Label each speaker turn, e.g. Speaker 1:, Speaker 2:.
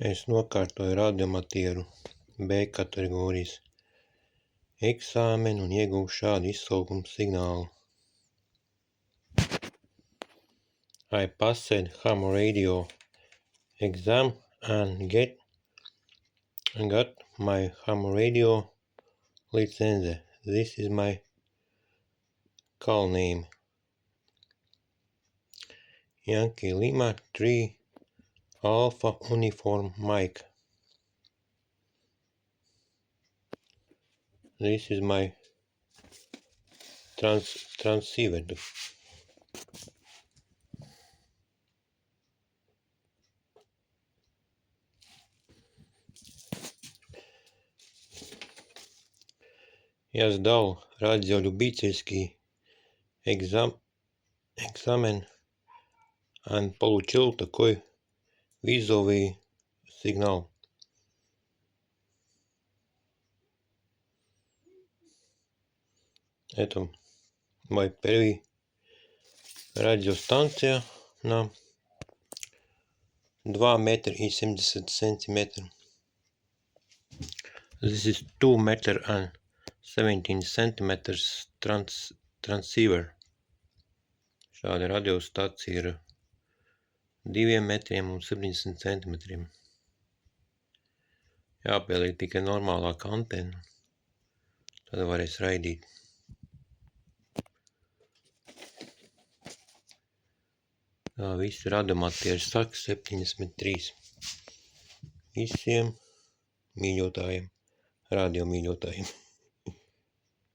Speaker 1: Es nokārtoju radioamatieru B kategorijas eksāmenu un ieguvu šādu izsaukuma signālu. I passed ham radio exam and got my ham radio license. This is my call name. Yankee Lima 3 Alpha Uniform Mike. This is my transceiver. Я сдал радиолюбительский экзамен и получил такой визовый сигнал. Это моя первая радиостанция на 2 метра и 70 сантиметров. This is 2 meter and 17 centimeters transceiver. Šāda radiostacija ir 2 metriem un 70 centimetriem. Jāpieliek tikai normālāka antena, tad varēs raidīt. Tā visi radioamatieri saka 73. Visiem mīļotājiem, radio mīļotājiem.